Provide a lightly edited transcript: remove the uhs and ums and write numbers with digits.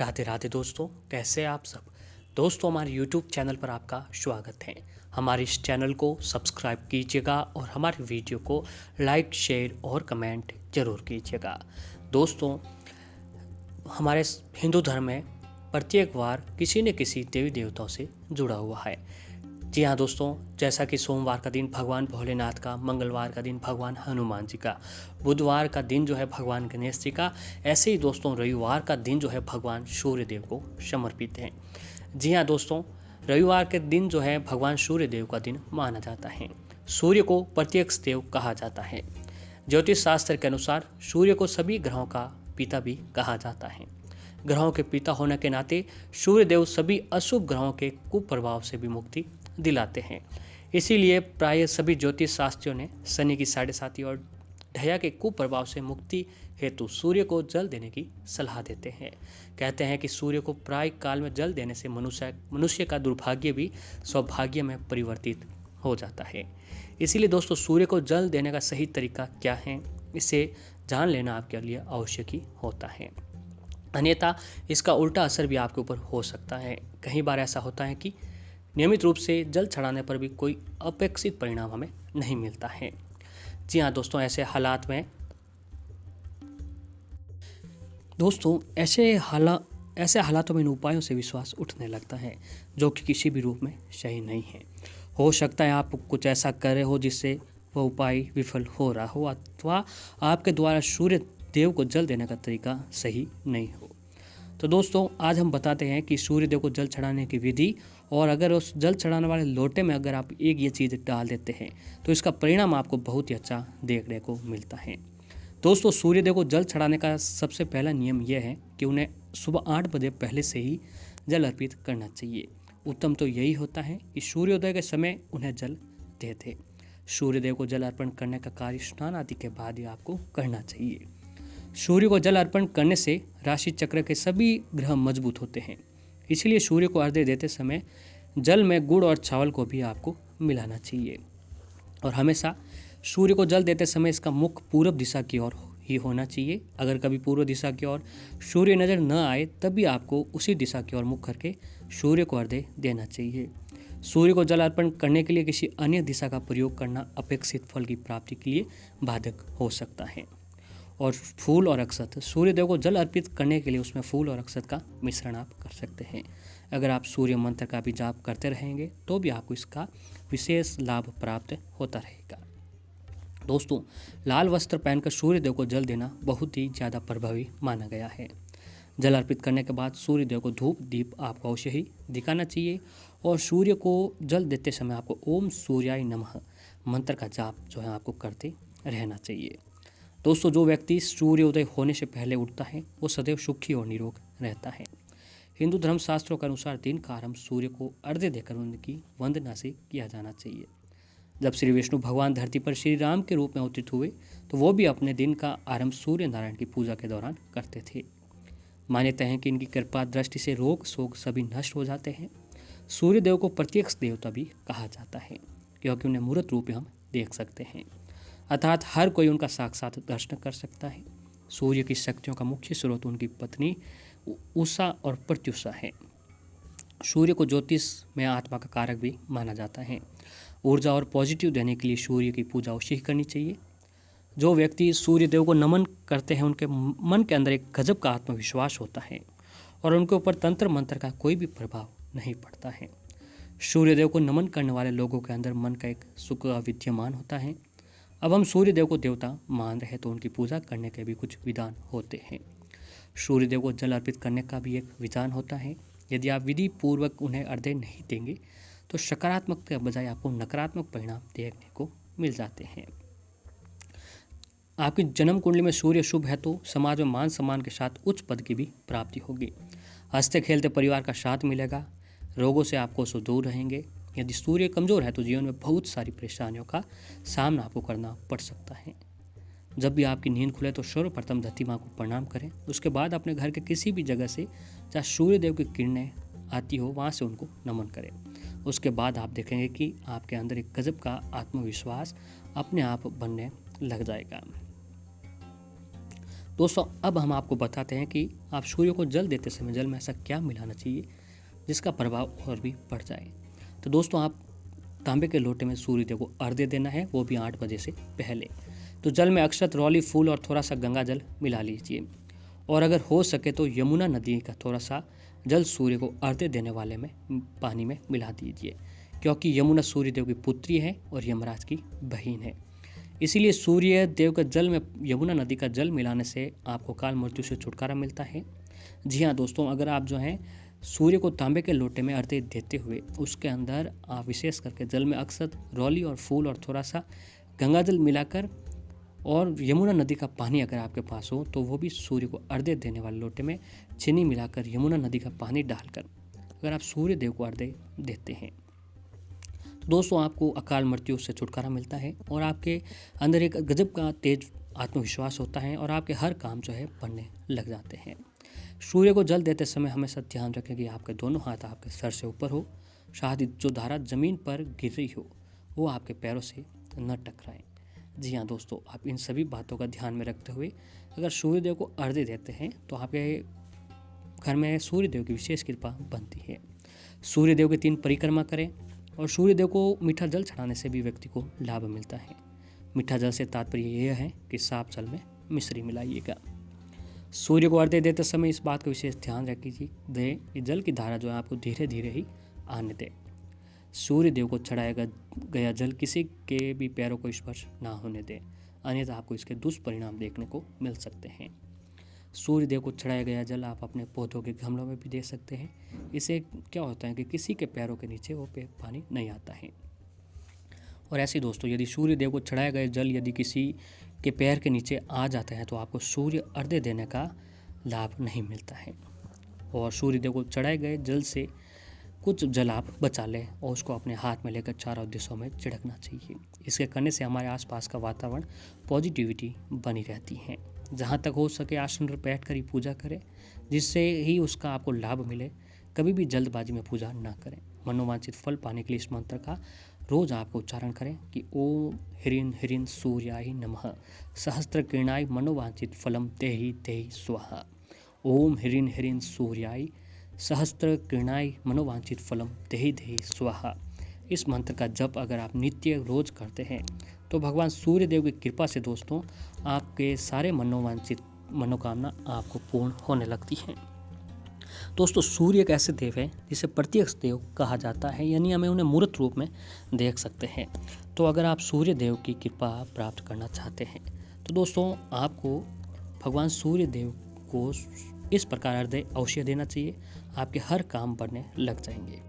राधे राधे दोस्तों, कैसे हैं आप सब। दोस्तों, हमारे YouTube चैनल पर आपका स्वागत है। हमारे इस चैनल को सब्सक्राइब कीजिएगा और हमारे वीडियो को लाइक, शेयर और कमेंट जरूर कीजिएगा। दोस्तों, हमारे हिंदू धर्म में प्रत्येक वार किसी न किसी देवी देवताओं से जुड़ा हुआ है। जी हाँ दोस्तों, जैसा कि सोमवार का दिन भगवान भोलेनाथ का, मंगलवार का दिन भगवान हनुमान जी का, बुधवार का दिन जो है भगवान गणेश जी का, ऐसे ही दोस्तों रविवार का दिन जो है भगवान सूर्य देव को समर्पित है। जी हाँ दोस्तों, रविवार के दिन जो है भगवान सूर्य देव का दिन माना जाता है। सूर्य को प्रत्यक्ष देव कहा जाता है। ज्योतिष शास्त्र के अनुसार सूर्य को सभी ग्रहों का पिता भी कहा जाता है। ग्रहों के पिता होने के नाते सूर्य देव सभी अशुभ ग्रहों के कुप्रभाव से भी मुक्ति दिलाते हैं। इसीलिए प्राय सभी ज्योतिष शास्त्रियों ने शनि की 7.5 और ढैया के कुप्रभाव से मुक्ति हेतु सूर्य को जल देने की सलाह देते हैं। कहते हैं कि सूर्य को प्राय काल में जल देने से मनुष्य का दुर्भाग्य भी सौभाग्य में परिवर्तित हो जाता है। इसीलिए दोस्तों, सूर्य को जल देने का सही तरीका क्या है, इसे जान लेना आपके लिए आवश्यक ही होता है। अन्यथा इसका उल्टा असर भी आपके ऊपर हो सकता है। कई बार ऐसा होता है कि नियमित रूप से जल चढ़ाने पर भी कोई अपेक्षित परिणाम हमें नहीं मिलता है। जी हाँ दोस्तों, ऐसे हालातों में इन उपायों से विश्वास उठने लगता है जो कि किसी भी रूप में सही नहीं है। हो सकता है आप कुछ ऐसा कर रहे हो जिससे वह उपाय विफल हो रहा हो, अथवा आपके द्वारा सूर्य देव को जल देने का तरीका सही नहीं हो। तो दोस्तों, आज हम बताते हैं कि सूर्य देव को जल चढ़ाने की विधि, और अगर उस जल चढ़ाने वाले लोटे में अगर आप एक ये चीज़ डाल देते हैं तो इसका परिणाम आपको बहुत ही अच्छा देखने को मिलता है। दोस्तों, सूर्य देव को जल चढ़ाने का सबसे पहला नियम यह है कि उन्हें सुबह 8 बजे पहले से ही जल अर्पित करना चाहिए। उत्तम तो यही होता है कि सूर्योदय के समय उन्हें जल दे दें। सूर्य देव को जल अर्पण करने का कार्य स्नान आदि के बाद ही आपको करना चाहिए। सूर्य को जल अर्पण करने से राशि चक्र के सभी ग्रह मजबूत होते हैं। इसलिए सूर्य को अर्घ्य देते समय जल में गुड़ और चावल को भी आपको मिलाना चाहिए। और हमेशा सूर्य को जल देते समय इसका मुख पूर्व दिशा की ओर ही होना चाहिए। अगर कभी पूर्व दिशा की ओर सूर्य नज़र न आए तब भी आपको उसी दिशा की ओर मुख करके सूर्य को अर्घ्य देना चाहिए। सूर्य को जल अर्पण करने के लिए किसी अन्य दिशा का प्रयोग करना अपेक्षित फल की प्राप्ति के लिए बाधक हो सकता है। और फूल और अक्षत, सूर्य देव को जल अर्पित करने के लिए उसमें फूल और अक्षत का मिश्रण आप कर सकते हैं। अगर आप सूर्य मंत्र का भी जाप करते रहेंगे तो भी आपको इसका विशेष लाभ प्राप्त होता रहेगा। दोस्तों, लाल वस्त्र पहनकर सूर्य देव को जल देना बहुत ही ज़्यादा प्रभावी माना गया है। जल अर्पित करने के बाद सूर्य देव को धूप दीप आपको अवश्य ही दिखाना चाहिए। और सूर्य को जल देते समय आपको ओम सूर्याय नमः मंत्र का जाप जो है आपको करते रहना चाहिए। दोस्तों, जो व्यक्ति सूर्योदय होने से पहले उठता है वो सदैव सुखी और निरोग रहता है। हिंदू धर्म शास्त्रों के अनुसार दिन का आरंभ सूर्य को अर्घ्य देकर उनकी वंदना से किया जाना चाहिए। जब श्री विष्णु भगवान धरती पर श्री राम के रूप में अवतरित हुए तो वो भी अपने दिन का आरंभ सूर्य नारायण की पूजा के दौरान करते थे। मान्यता है कि इनकी कृपा दृष्टि से रोग शोक सभी नष्ट हो जाते हैं। सूर्य देव को प्रत्यक्ष देवता भी कहा जाता है क्योंकि उन्हें मूर्त रूप में हम देख सकते हैं, अर्थात हर कोई उनका साक्षात दर्शन कर सकता है। सूर्य की शक्तियों का मुख्य स्रोत उनकी पत्नी उषा और प्रत्युषा है। सूर्य को ज्योतिष में आत्मा का कारक भी माना जाता है। ऊर्जा और पॉजिटिव देने के लिए सूर्य की पूजा अवश्य ही करनी चाहिए। जो व्यक्ति सूर्य देव को नमन करते हैं उनके मन के अंदर एक गजब का आत्मविश्वास होता है और उनके ऊपर तंत्र मंत्र का कोई भी प्रभाव नहीं पड़ता है। सूर्य देव को नमन करने वाले लोगों के अंदर मन का एक सुख विद्यमान होता है। अब हम सूर्य देव को देवता मान रहे तो उनकी पूजा करने के भी कुछ विधान होते हैं। सूर्य देव को जल अर्पित करने का भी एक विधान होता है। यदि आप विधि पूर्वक उन्हें अर्घ्य नहीं देंगे तो सकारात्मक के बजाय आपको नकारात्मक परिणाम देखने को मिल जाते हैं। आपकी जन्म कुंडली में सूर्य शुभ है तो समाज में मान सम्मान के साथ उच्च पद की भी प्राप्ति होगी। हंसते खेलते परिवार का साथ मिलेगा। रोगों से आपको दूर रहेंगे। यदि सूर्य कमज़ोर है तो जीवन में बहुत सारी परेशानियों का सामना आपको करना पड़ सकता है। जब भी आपकी नींद खुले तो सर्वप्रथम धरती माँ को प्रणाम करें। उसके बाद अपने घर के किसी भी जगह से जहाँ सूर्य देव की किरणें आती हो वहाँ से उनको नमन करें। उसके बाद आप देखेंगे कि आपके अंदर एक गजब का आत्मविश्वास अपने आप बनने लग जाएगा। दोस्तों अब हम आपको बताते हैं कि आप सूर्य को जल देते समय जल में ऐसा क्या मिलाना चाहिए जिसका प्रभाव और भी बढ़ जाए। तो दोस्तों आप तांबे के लोटे में सूर्य देव को अर्घ्य देना है, वो भी 8 बजे से पहले। तो जल में अक्षत, रौली, फूल और थोड़ा सा गंगा जल मिला लीजिए और अगर हो सके तो यमुना नदी का थोड़ा सा जल सूर्य को अर्घ्य देने वाले में पानी में मिला दीजिए, क्योंकि यमुना सूर्य देव की पुत्री है और यमराज की बहन है। इसीलिए सूर्य देव का जल में यमुना नदी का जल मिलाने से आपको काल मृत्यु से छुटकारा मिलता है। जी हाँ दोस्तों, अगर आप जो हैं सूर्य को तांबे के लोटे में अर्घ्य देते हुए उसके अंदर आप विशेष करके जल में अक्षत, रौली और फूल और थोड़ा सा गंगा जल मिलाकर और यमुना नदी का पानी अगर आपके पास हो तो वो भी सूर्य को अर्घ्य देने वाले लोटे में चीनी मिलाकर यमुना नदी का पानी डालकर अगर आप सूर्य देव को अर्घ्य देते हैं तो दोस्तों आपको अकाल मृत्यु से छुटकारा मिलता है और आपके अंदर एक गजब का तेज आत्मविश्वास होता है और आपके हर काम जो है बनने लग जाते हैं। सूर्य को जल देते समय हमेशा ध्यान रखें कि आपके दोनों हाथ आपके सर से ऊपर हो, साथ ही जो धारा जमीन पर गिर रही हो वो आपके पैरों से न टकराए। जी हाँ दोस्तों, आप इन सभी बातों का ध्यान में रखते हुए अगर सूर्यदेव को अर्घ्य देते हैं तो आपके घर में सूर्यदेव की विशेष कृपा बनती है। सूर्यदेव की 3 परिक्रमा करें और सूर्यदेव को मीठा जल चढ़ाने से भी व्यक्ति को लाभ मिलता है। मीठा जल से तात्पर्य यह है कि साफ जल में मिश्री मिलाइएगा। सूर्य को अर्घ्य देते समय इस बात का विशेष ध्यान रखिए कि जल की धारा जो है आपको धीरे धीरे ही आने दे। सूर्य देव को चढ़ाया गया जल किसी के भी पैरों को स्पर्श ना होने दे, अन्यथा आपको इसके दुष्परिणाम देखने को मिल सकते हैं। सूर्य देव को चढ़ाया गया जल आप अपने पौधों के गमलों में भी दे सकते हैं। इससे क्या होता है कि किसी के पैरों के नीचे वो पानी नहीं आता है। और ऐसे दोस्तों यदि सूर्य देव को चढ़ाया गया जल यदि किसी के पैर के नीचे आ जाता है तो आपको सूर्य अर्घ्य देने का लाभ नहीं मिलता है। और सूर्य देव को चढ़ाए गए जल से कुछ जल आप बचा लें और उसको अपने हाथ में लेकर चारों दिशाओं में छिड़कना चाहिए। इसके करने से हमारे आसपास का वातावरण पॉजिटिविटी बनी रहती है। जहाँ तक हो सके आसन पर बैठ कर ही पूजा करें, जिससे ही उसका आपको लाभ मिले। कभी भी जल्दबाजी में पूजा ना करें। मनोवांछित फल पाने के लिए इस मंत्र का रोज आपको उच्चारण करें कि ओम ह्रीं ह्रीं सूर्याय नमः सहस्त्र किरणाय मनोवांछित फलम तेहि तेहि स्वाहा। ओम ह्रीं ह्रीं सूर्याय सहस्त्र किरणाय मनोवांछित फलम तेहि तेहि स्वाहा। इस मंत्र का जप अगर आप नित्य रोज करते हैं तो भगवान सूर्य देव की कृपा से दोस्तों आपके सारे मनोवांछित मनोकामना आपको पूर्ण होने लगती हैं। दोस्तों सूर्य एक ऐसे देव है जिसे प्रत्यक्ष देव कहा जाता है, यानी हमें उन्हें मूर्त रूप में देख सकते हैं। तो अगर आप सूर्य देव की कृपा प्राप्त करना चाहते हैं तो दोस्तों आपको भगवान सूर्य देव को इस प्रकार अर्घ्य अवश्य देना चाहिए। आपके हर काम बनने लग जाएंगे।